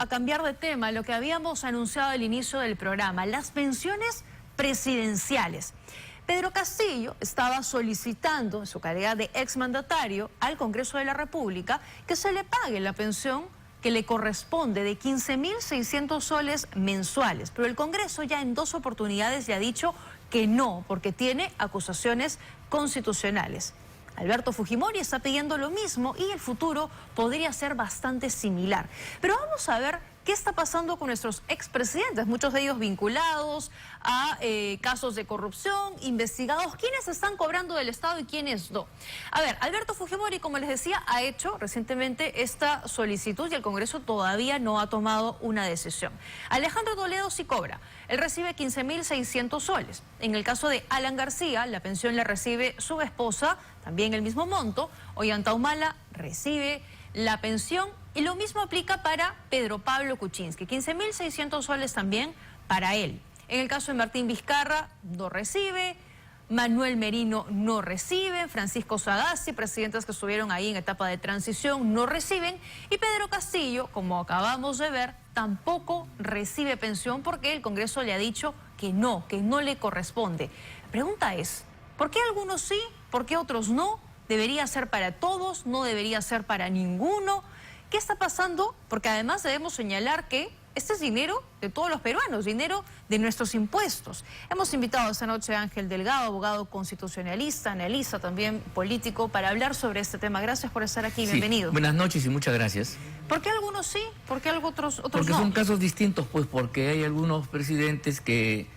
a cambiar de tema, lo que habíamos anunciado al inicio del programa, las pensiones presidenciales. Pedro Castillo estaba solicitando, en su calidad de exmandatario, al Congreso de la República que se le pague la pensión que le corresponde de 15.600 soles mensuales. Pero el Congreso ya en 2 oportunidades le ha dicho que no, porque tiene acusaciones constitucionales. Alberto Fujimori está pidiendo lo mismo y el futuro podría ser bastante similar. Pero vamos a ver qué está pasando con nuestros expresidentes, muchos de ellos vinculados a casos de corrupción, investigados. ¿Quiénes están cobrando del Estado y quiénes no? A ver, Alberto Fujimori, como les decía, ha hecho recientemente esta solicitud y el Congreso todavía no ha tomado una decisión. Alejandro Toledo sí cobra. Él recibe 15.600 soles. En el caso de Alan García, la pensión la recibe su esposa, también el mismo monto. Ollanta Humala recibe la pensión y lo mismo aplica para Pedro Pablo Kuczynski, 15.600 soles también para él. En el caso de Martín Vizcarra no recibe, Manuel Merino no recibe, Francisco Sagasti, presidentes que estuvieron ahí en etapa de transición, no reciben, y Pedro Castillo, como acabamos de ver, tampoco recibe pensión porque el Congreso le ha dicho que no le corresponde. La pregunta es, ¿por qué algunos sí, por qué otros no? ¿Debería ser para todos? ¿No debería ser para ninguno? ¿Qué está pasando? Porque además debemos señalar que este es dinero de todos los peruanos, dinero de nuestros impuestos. Hemos invitado esta noche a Ángel Delgado, abogado constitucionalista, analista también político, para hablar sobre este tema. Gracias por estar aquí, bienvenido. Buenas noches y muchas gracias. ¿Por qué algunos sí? ¿Por qué otros no? Porque son casos distintos, pues, porque hay algunos presidentes que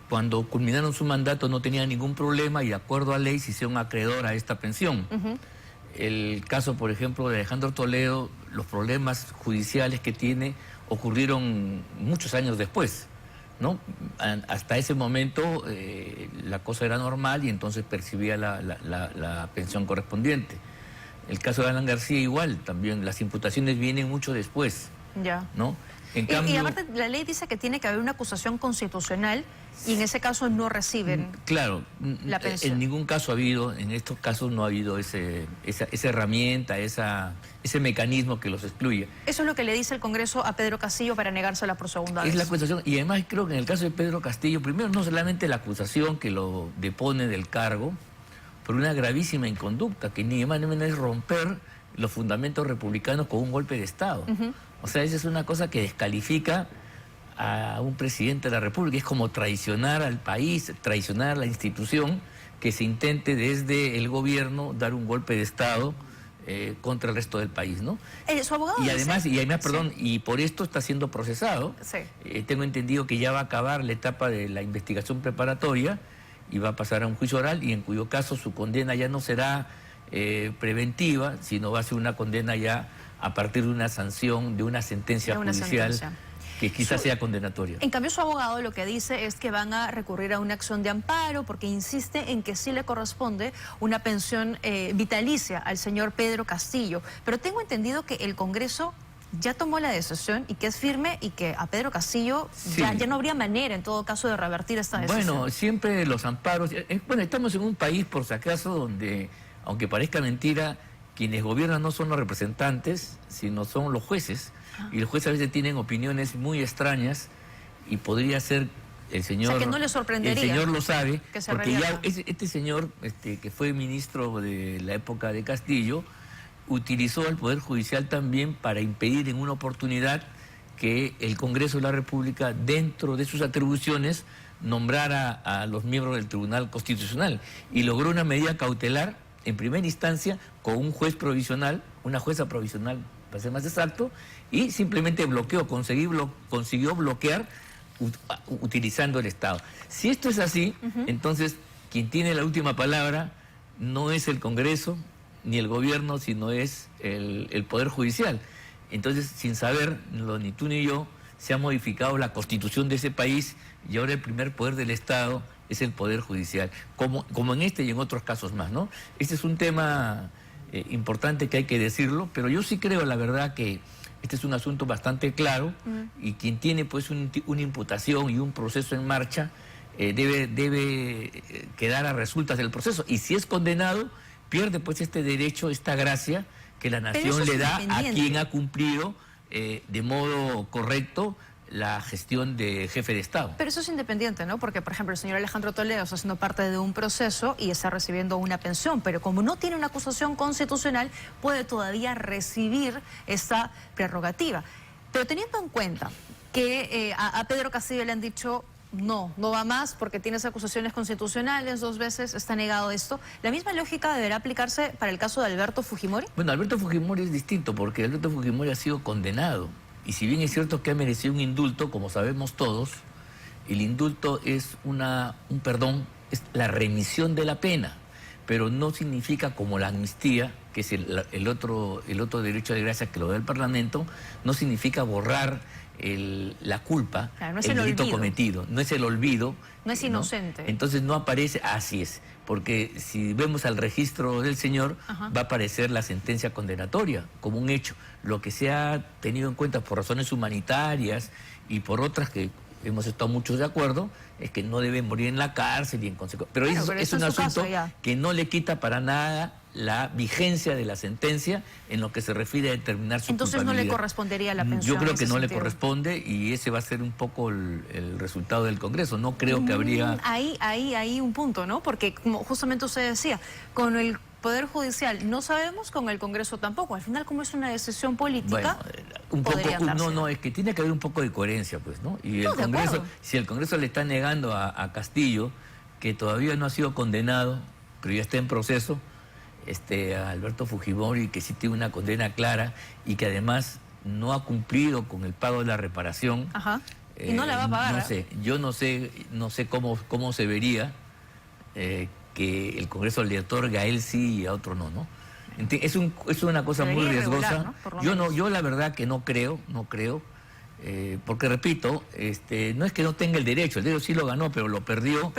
cuando culminaron su mandato no tenían ningún problema y de acuerdo a ley se hicieron acreedor a esta pensión. El caso, por ejemplo, de Alejandro Toledo, los problemas judiciales que tiene ocurrieron muchos años después, ¿no? Hasta ese momento la cosa era normal y entonces percibía la pensión correspondiente. El caso de Alan García igual, también las imputaciones vienen mucho después, ya, ¿no? En y cambio, aparte la ley dice que tiene que haber una acusación constitucional y en ese caso no reciben claro, la pensión. En ningún caso ha habido, en estos casos no ha habido esa herramienta, ese mecanismo que los excluye. Eso es lo que le dice el Congreso a Pedro Castillo para negársela por segunda vez. Es la acusación, y además creo que en el caso de Pedro Castillo, primero no solamente la acusación que lo depone del cargo, por una gravísima inconducta, que ni más ni menos es romper los fundamentos republicanos con un golpe de Estado. O sea, esa es una cosa que descalifica a un presidente de la República. Es como traicionar al país, traicionar a la institución, que se intente desde el gobierno dar un golpe de Estado contra el resto del país, ¿no? Su abogado y además, dice... perdón, y por esto está siendo procesado. Sí. Tengo entendido que ya va a acabar la etapa de la investigación preparatoria y va a pasar a un juicio oral, y en cuyo caso su condena ya no será preventiva, sino va a ser una condena ya a partir de una sanción, de una sentencia judicial que quizás sea condenatoria. En cambio, su abogado lo que dice es que van a recurrir a una acción de amparo porque insiste en que sí le corresponde una pensión vitalicia al señor Pedro Castillo. Pero tengo entendido que el Congreso ya tomó la decisión y que es firme y que a Pedro Castillo sí, ya no habría manera, en todo caso, de revertir esta decisión. Bueno, siempre los amparos... Bueno, estamos en un país, por si acaso, donde, aunque parezca mentira, quienes gobiernan no son los representantes, sino son los jueces. Y los jueces a veces tienen opiniones muy extrañas y podría ser el señor... O sea, que no le sorprendería. El señor lo sabe, porque ya este señor, que fue ministro de la época de Castillo, utilizó al Poder Judicial también para impedir en una oportunidad que el Congreso de la República, dentro de sus atribuciones, nombrara a los miembros del Tribunal Constitucional. Y logró una medida cautelar en primera instancia con un juez provisional, una jueza provisional, para ser más exacto, y simplemente consiguió bloquear utilizando el Estado. Si esto es así, entonces quien tiene la última palabra no es el Congreso ni el gobierno, sino es el Poder Judicial. Entonces, sin saber, ni tú ni yo, se ha modificado la Constitución de ese país y ahora el primer poder del Estado es el Poder Judicial, como en este y en otros casos más, ¿no? Este es un tema importante que hay que decirlo, pero yo sí creo, la verdad, que este es un asunto bastante claro y quien tiene pues una imputación y un proceso en marcha debe quedar a resultas del proceso. Y si es condenado, pierde pues este derecho, esta gracia que la nación le da a quien ha cumplido de modo correcto la gestión de jefe de Estado. Pero eso es independiente, ¿no? Porque, por ejemplo, el señor Alejandro Toledo está siendo parte de un proceso y está recibiendo una pensión, pero como no tiene una acusación constitucional, puede todavía recibir esta prerrogativa. Pero teniendo en cuenta que a Pedro Castillo le han dicho no va más porque tienes acusaciones constitucionales 2 veces, está negado esto, ¿la misma lógica deberá aplicarse para el caso de Alberto Fujimori? Bueno, Alberto Fujimori es distinto porque Alberto Fujimori ha sido condenado. Y si bien es cierto que ha merecido un indulto, como sabemos todos, el indulto es un perdón, es la remisión de la pena, pero no significa como la amnistía, que es el otro derecho de gracia que lo da el Parlamento, no significa borrar la culpa, claro, no es el delito olvido cometido, no es el olvido. No es inocente. ¿No? Entonces no aparece, así es, porque si vemos al registro del señor, va a aparecer la sentencia condenatoria como un hecho. Lo que se ha tenido en cuenta por razones humanitarias y por otras que hemos estado muchos de acuerdo, es que no debe morir en la cárcel y en consecuencia. Pero claro, eso es un asunto que no le quita para nada la vigencia de la sentencia en lo que se refiere a determinar su Entonces culpabilidad. no le correspondería la pensión. Yo creo que no le sentido corresponde y ese va a ser un poco el resultado del Congreso. No creo que habría... Ahí un punto, ¿no? Porque como justamente usted decía, con el Poder Judicial no sabemos, con el Congreso tampoco. Al final, como es una decisión política, un poco, no, es que tiene que haber un poco de coherencia, pues, ¿no? Y el Congreso, si el Congreso le está negando a Castillo, que todavía no ha sido condenado, pero ya está en proceso, a Alberto Fujimori, que sí tiene una condena clara y que además no ha cumplido con el pago de la reparación. Y no la va a pagar. No sé, yo no sé cómo se vería que el Congreso le otorga a él sí y a otro no, ¿no? Es una cosa muy riesgosa. ¿No? Yo la verdad que no creo, porque repito, no es que no tenga el derecho sí lo ganó, pero lo perdió.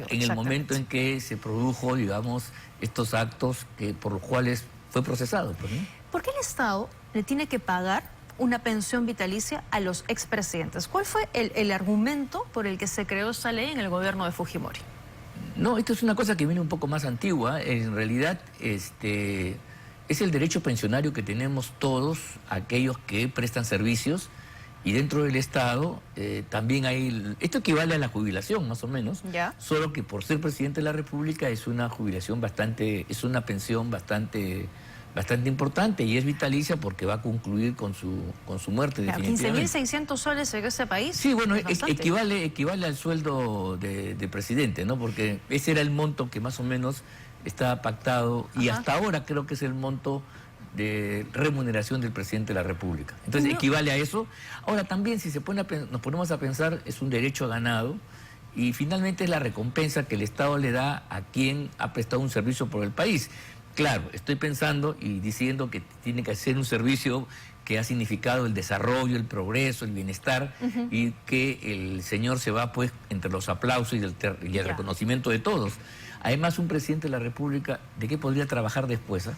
En el momento en que se produjo, digamos, estos actos por los cuales fue procesado. Pues, ¿no? ¿Por qué el Estado le tiene que pagar una pensión vitalicia a los expresidentes? ¿Cuál fue el argumento por el que se creó esta ley en el gobierno de Fujimori? No, esto es una cosa que viene un poco más antigua. En realidad, es el derecho pensionario que tenemos todos aquellos que prestan servicios. Y dentro del Estado también hay... Esto equivale a la jubilación, más o menos. ¿Ya? Solo que por ser presidente de la República es una jubilación es una pensión bastante importante y es vitalicia porque va a concluir con su muerte, claro, definitivamente. 15.600 soles en ese país. Sí, bueno, equivale al sueldo de presidente, ¿no? Porque ese era el monto que más o menos estaba pactado y hasta ahora creo que es el monto de remuneración del presidente de la República. Entonces equivale a eso. Ahora también si nos ponemos a pensar, es un derecho ganado y finalmente es la recompensa que el Estado le da a quien ha prestado un servicio por el país. Claro, estoy pensando y diciendo que tiene que ser un servicio que ha significado el desarrollo, el progreso, el bienestar y que el señor se va pues entre los aplausos y el reconocimiento de todos. Además, un presidente de la República, ¿de qué podría trabajar después?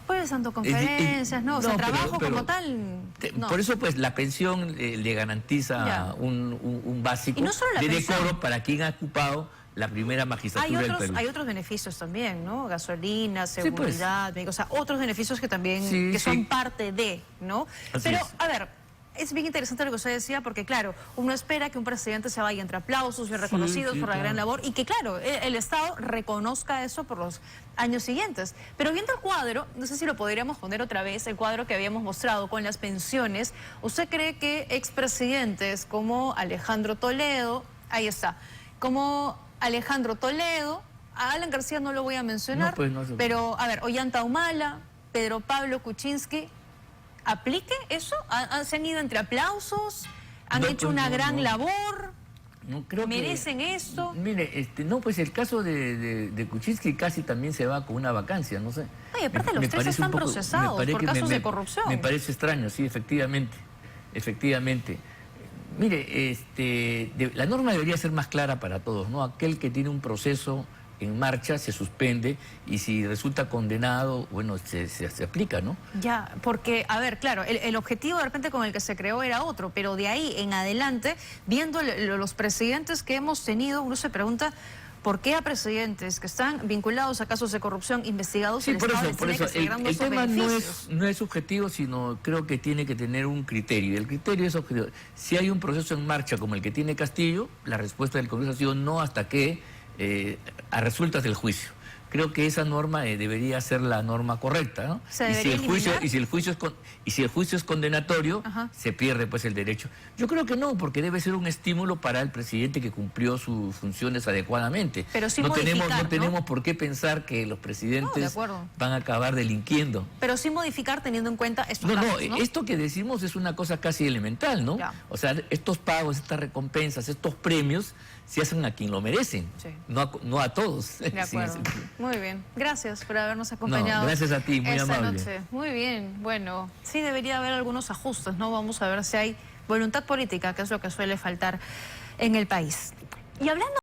Pues dando conferencias, ¿no? O sea, trabajo como tal, no. Por eso, pues, la pensión le garantiza un básico de decoro para quien ha ocupado la primera magistratura del Perú. Hay otros beneficios también, ¿no? Gasolina, seguridad, o sea, otros beneficios que también son parte de, ¿no? Pero, a ver, es bien interesante lo que usted decía porque, claro, uno espera que un presidente se vaya entre aplausos y reconocidos por la gran labor y que, claro, el Estado reconozca eso por los años siguientes. Pero viendo el cuadro, no sé si lo podríamos poner otra vez, el cuadro que habíamos mostrado con las pensiones, ¿usted cree que expresidentes como Alejandro Toledo, ahí está, como Alejandro Toledo, a Alan García no lo voy a mencionar, pero, a ver, Ollanta Humala, Pedro Pablo Kuczynski, ¿aplique eso? ¿Se han ido entre aplausos? ¿Han hecho una gran labor? No, creo ¿merecen esto? Mire, pues el caso de Kuczynski casi también se va con una vacancia, no sé. Ay, aparte los tres están procesados por casos de corrupción. Me parece extraño, sí, efectivamente. Mire, la norma debería ser más clara para todos, ¿no? Aquel que tiene un proceso en marcha se suspende y si resulta condenado, bueno, se aplica, ¿no? Ya, porque, a ver, claro, el objetivo de repente con el que se creó era otro, pero de ahí en adelante, viendo los presidentes que hemos tenido, uno se pregunta ¿Por qué a presidentes que están vinculados a casos de corrupción investigados el Estado les tiene que seguir dando el esos tema beneficios? no es subjetivo, sino creo que tiene que tener un criterio. El criterio es objetivo. Si hay un proceso en marcha como el que tiene Castillo, la respuesta del Congreso ha sido no hasta que a resultas del juicio. Creo que esa norma debería ser la norma correcta, ¿no? Y si el juicio es condenatorio, se pierde pues el derecho. Yo creo que no, porque debe ser un estímulo para el presidente que cumplió sus funciones adecuadamente. Pero sí no tenemos por qué pensar que los presidentes van a acabar delinquiendo. Pero sí modificar teniendo en cuenta estos casos, ¿no? Esto que decimos es una cosa casi elemental, ¿no? Ya. O sea, estos pagos, estas recompensas, estos premios se hacen a quien lo merecen, no a todos. De acuerdo. Muy bien. Gracias por habernos acompañado. Gracias a ti, muy amable. Noche. Muy bien. Bueno, sí debería haber algunos ajustes, ¿no? Vamos a ver si hay voluntad política, que es lo que suele faltar en el país. Y hablando